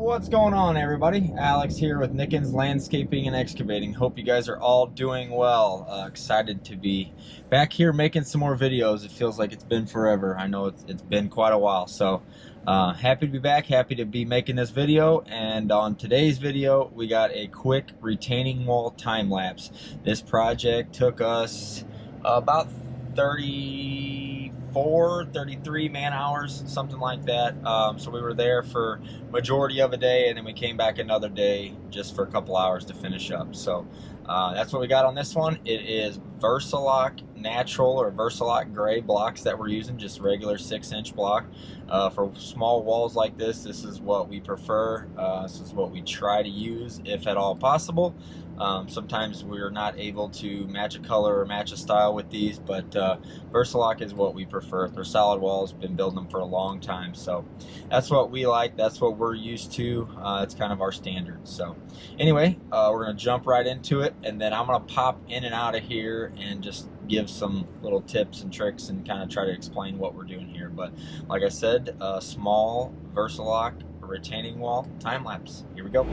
What's going on, everybody? Alex here with Engcon's Landscaping and Excavating. Hope you guys are all doing well. Excited to be back here making some more videos. It feels like it's been forever. I know it's been quite a while. So happy to be back, happy to be making this video. And on today's video, we got a quick retaining wall time lapse. This project took us about 33 man hours, something like that. So we were there for majority of a day, and then we came back another day just for a couple hours to finish up. So that's what we got on this one. It is Versalock natural or Versalock gray blocks that we're using, just regular 6-inch block. For small walls like this is what we prefer. This is what we try to use if at all possible. Sometimes we're not able to match a color or match a style with these, but Versalock is what we prefer. They're solid walls, been building them for a long time, so that's what we like, that's what we're used to. It's kind of our standard. So anyway, we're gonna jump right into it, and then I'm gonna pop in and out of here and just give some little tips and tricks and kind of try to explain what we're doing here. But like I said, small Versalock retaining wall time lapse. Here we go.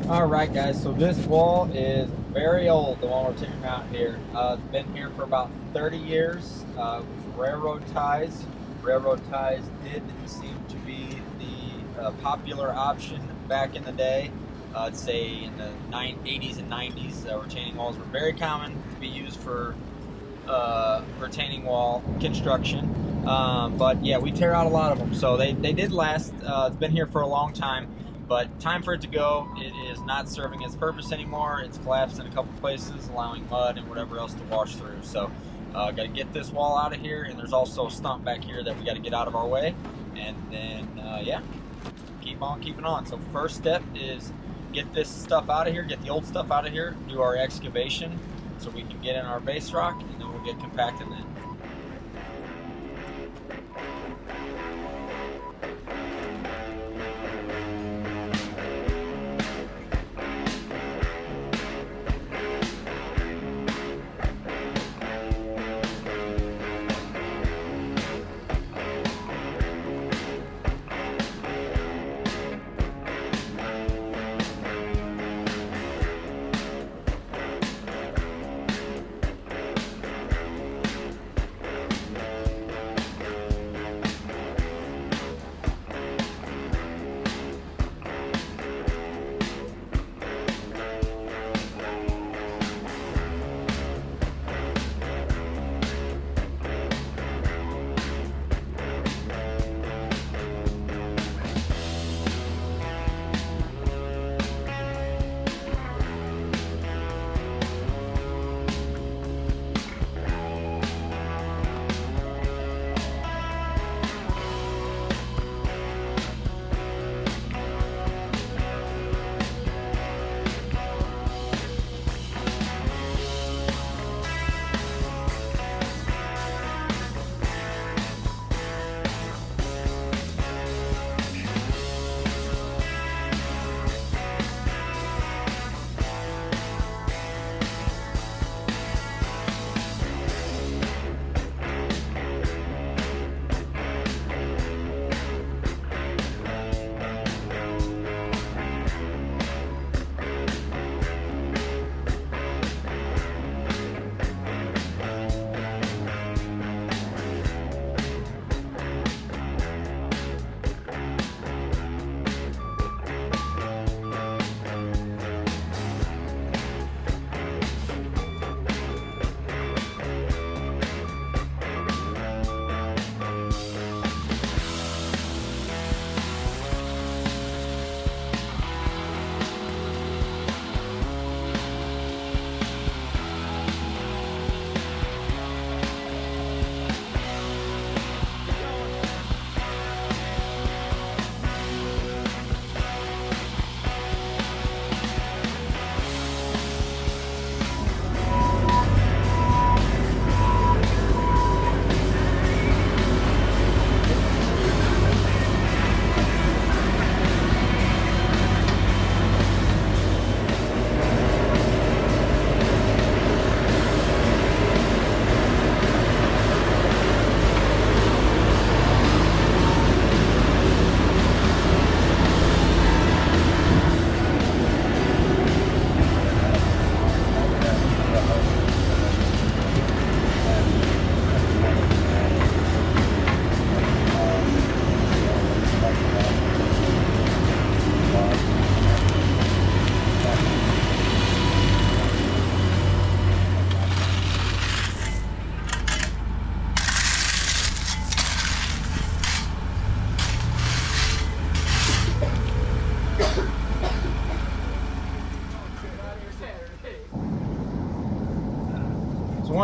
Alright guys, so this wall is very old, the one we're tearing out here. It's been here for about 30 years. It was railroad ties. Railroad ties did seem to be the popular option back in the day. I'd say in the 80s and 90s, retaining walls were very common to be used for retaining wall construction. But yeah, we tear out a lot of them, so they did last. It's been here for a long time. But time for it to go. It is not serving its purpose anymore. It's collapsed in a couple places, allowing mud and whatever else to wash through. So got to get this wall out of here, and there's also a stump back here that we got to get out of our way. And then, yeah, keep on keeping on. So first step is get this stuff out of here, get the old stuff out of here, do our excavation so we can get in our base rock, and then we'll get compacting then.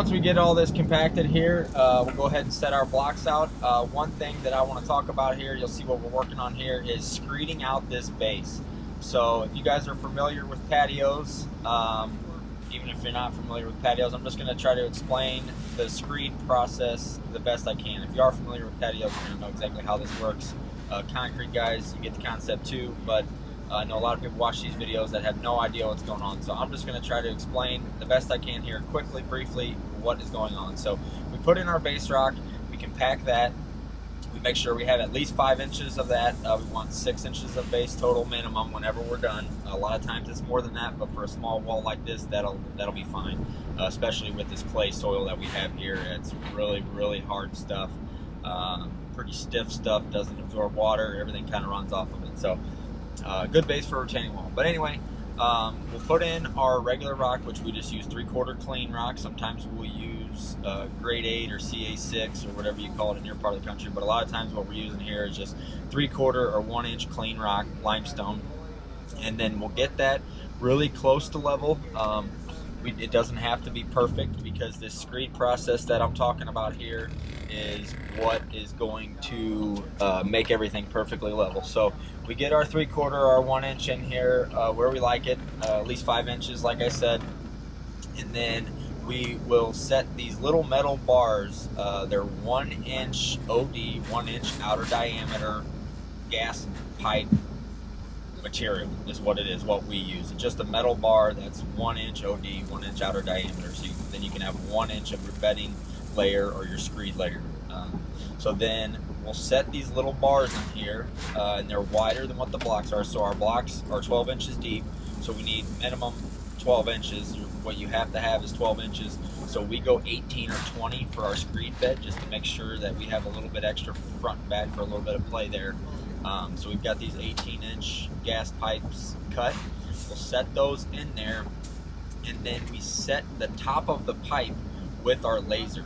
once we get all this compacted here, we'll go ahead and set our blocks out. One thing that I want to talk about here, you'll see what we're working on here, is screeding out this base. So if you guys are familiar with patios, even if you're not familiar with patios, I'm just going to try to explain the screed process the best I can. If you are familiar with patios, you're going to know exactly how this works. Concrete guys, you get the concept too, but I know a lot of people watch these videos that have no idea what's going on. So I'm just going to try to explain the best I can here quickly, briefly, what is going on. So we put in our base rock, we compact that, we make sure we have at least 5 inches of that. We want 6 inches of base total minimum whenever we're done. A lot of times it's more than that, but for a small wall like this, that'll be fine, especially with this clay soil that we have here. It's really, really hard stuff, pretty stiff stuff, doesn't absorb water, everything kind of runs off of it. So good base for a retaining wall. But anyway, we'll put in our regular rock, which we just use 3/4 clean rock. Sometimes we'll use grade 8 or CA6 or whatever you call it in your part of the country, but a lot of times what we're using here is just 3/4 or 1 inch clean rock, limestone. And then we'll get that really close to level. It doesn't have to be perfect, because this screed process that I'm talking about here is what is going to make everything perfectly level. So we get our 3/4 or 1 inch in here where we like it, at least 5 inches like I said, and then we will set these little metal bars. They're 1 inch OD, 1 inch outer diameter gas pipe material is what it is, what we use. It's just a metal bar that's 1 inch OD, 1 inch outer diameter, so then you can have 1 inch of your bedding layer or your screed layer. So then we'll set these little bars in here, and they're wider than what the blocks are. So our blocks are 12 inches deep, so we need minimum 12 inches. What you have to have is 12 inches. So we go 18 or 20 for our screed bed, just to make sure that we have a little bit extra front and back for a little bit of play there. So we've got these 18-inch gas pipes cut. We'll set those in there, and then we set the top of the pipe with our laser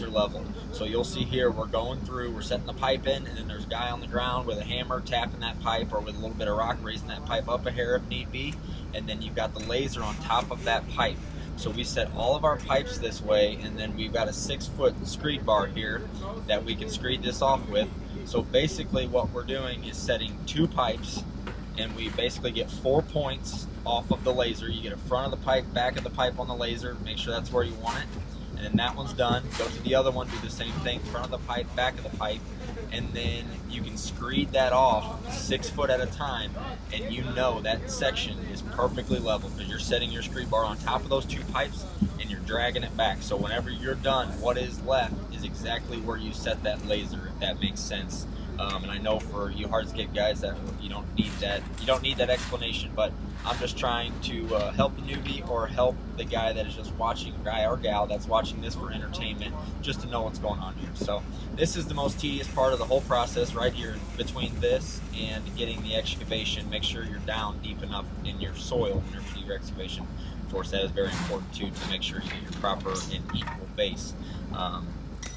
level. So you'll see here, we're going through, we're setting the pipe in, and then there's a guy on the ground with a hammer tapping that pipe, or with a little bit of rock raising that pipe up a hair if need be, and then you've got the laser on top of that pipe. So we set all of our pipes this way, and then we've got a 6-foot screed bar here that we can screed this off with. So basically what we're doing is setting 2 pipes, and we basically get 4 points off of the laser. You get a front of the pipe, back of the pipe on the laser, make sure that's where you want it. And then that one's done, go to the other one, do the same thing, front of the pipe, back of the pipe, and then you can screed that off 6 foot at a time, and you know that section is perfectly level, because you're setting your screed bar on top of those 2 pipes and you're dragging it back. So whenever you're done, what is left is exactly where you set that laser, if that makes sense. And I know for you hardscape guys that you don't need that explanation, but I'm just trying to help the newbie, or help the guy that is just watching, guy or gal that's watching this for entertainment, just to know what's going on here. So this is the most tedious part of the whole process right here, between this and getting the excavation. Make sure you're down deep enough in your soil whenever you do your excavation. Of course, that is very important too, to make sure you get your proper and equal base.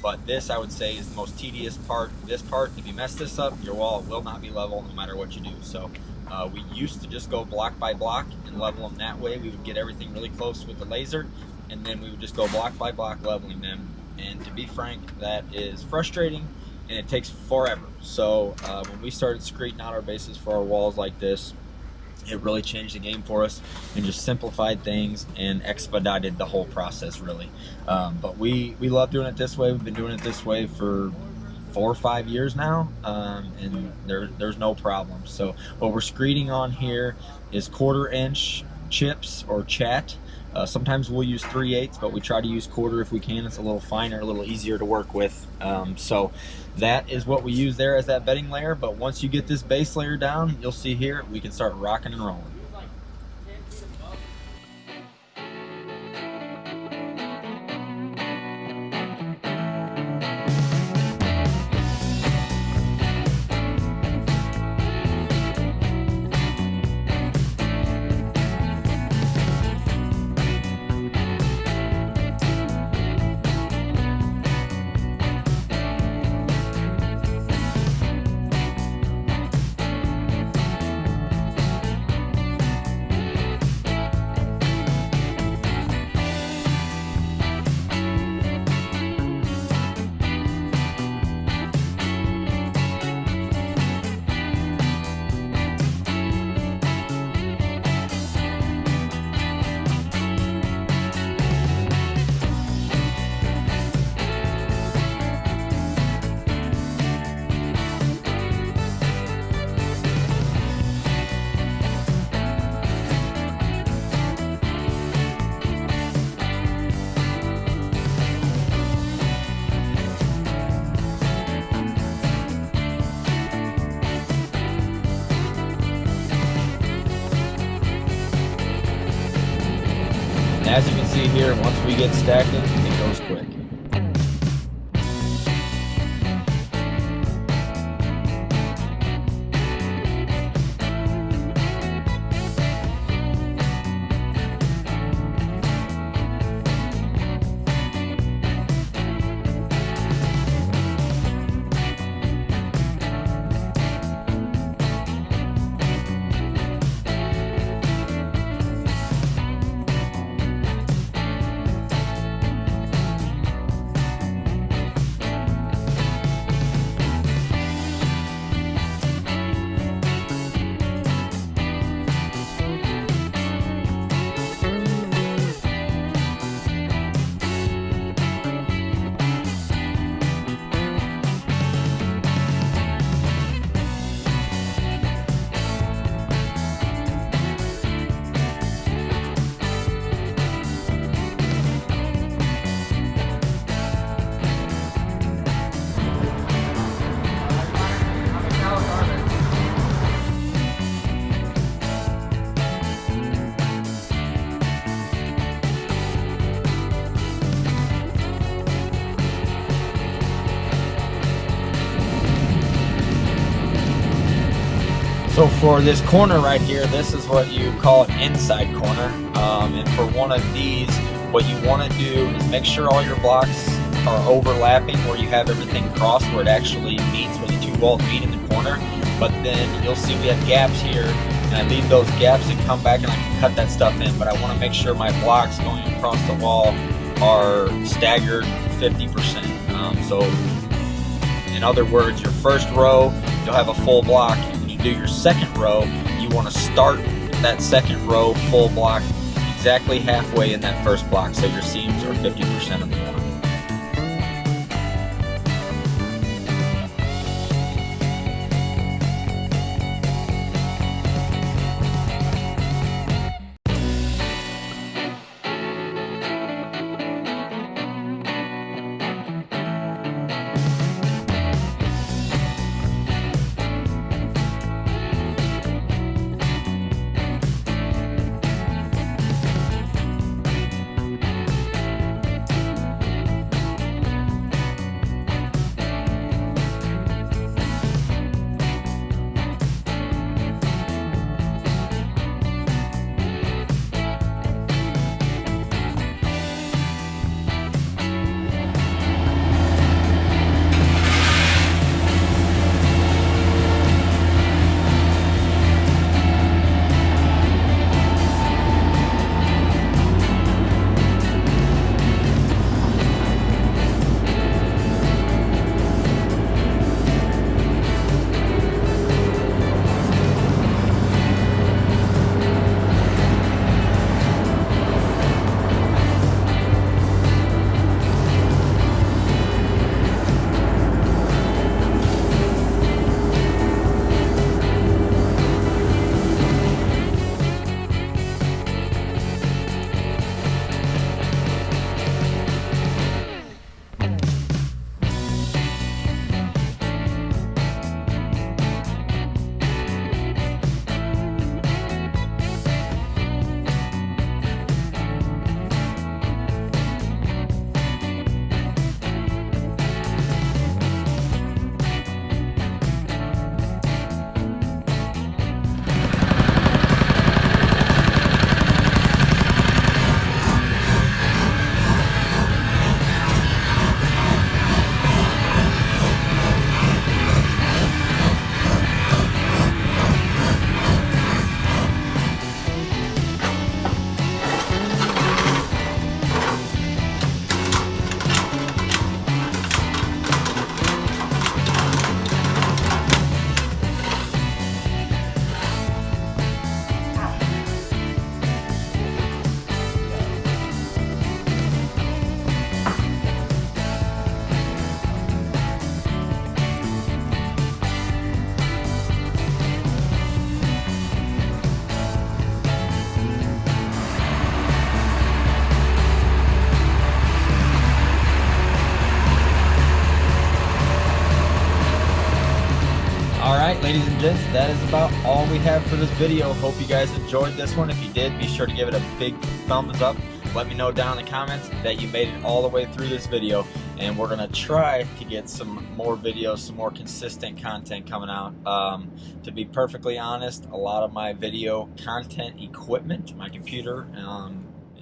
But this, I would say, is the most tedious part. This part, if you mess this up, your wall will not be level no matter what you do. So we used to just go block by block and level them that way. We would get everything really close with the laser, and then we would just go block by block leveling them. And to be frank, that is frustrating, and it takes forever. So when we started screeding out our bases for our walls like this, it really changed the game for us, and just simplified things and expedited the whole process, really. But we love doing it this way. We've been doing it this way for 4 or 5 years now, and there's no problem. So what we're screeding on here is 1/4 inch chips or chat. Sometimes we'll use 3/8, but we try to use 1/4 if we can. It's a little finer, a little easier to work with. So that is what we use there as that bedding layer. But once you get this base layer down, you'll see here, we can start rocking and rolling. as you can see here, once we get stacking, it goes quick. So for this corner right here, this is what you call an inside corner. And for one of these, what you want to do is make sure all your blocks are overlapping where you have everything crossed where it actually meets, where the two walls meet in the corner. But then you'll see we have gaps here, and I leave those gaps and come back and I can cut that stuff in. But I want to make sure my blocks going across the wall are staggered 50%. So in other words, your first row, you'll have a full block. Do your second row, you want to start that second row full block exactly halfway in that first block, so your seams are 50% of the block. Alright, ladies and gents, that is about all we have for this video. Hope you guys enjoyed this one. If you did, be sure to give it a big thumbs up. let me know down in the comments that you made it all the way through this video, and we're gonna try to get some more videos, some more consistent content coming out. To be perfectly honest, a lot of my video content equipment, my computer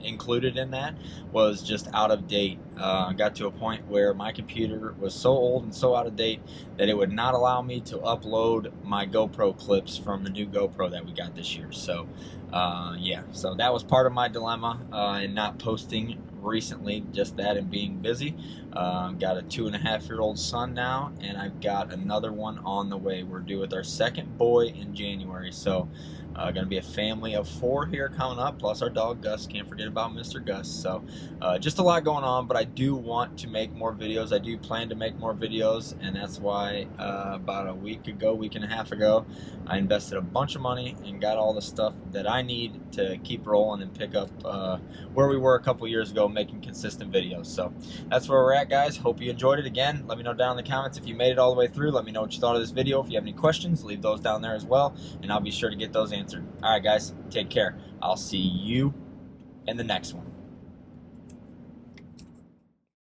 included in that, was just out of date. Got to a point where my computer was so old and so out of date that it would not allow me to upload my GoPro clips from the new GoPro that we got this year. So yeah, so that was part of my dilemma in not posting recently, just that and being busy. Got a 2.5-year-old son now, and I've got another one on the way. We're due with our second boy in January, so gonna be a family of 4 here coming up, plus our dog Gus. Can't forget about Mr. Gus. So just a lot going on, but I do want to make more videos. I do plan to make more videos, and that's why about a week and a half ago, I invested a bunch of money and got all the stuff that I need to keep rolling and pick up where we were a couple years ago, making consistent videos. So that's where we're at, guys. Hope you enjoyed it. Again, let me know down in the comments if you made it all the way through. Let me know what you thought of this video. If you have any questions, leave those down there as well, and I'll be sure to get those answered. All right, guys, take care. I'll see you in the next one.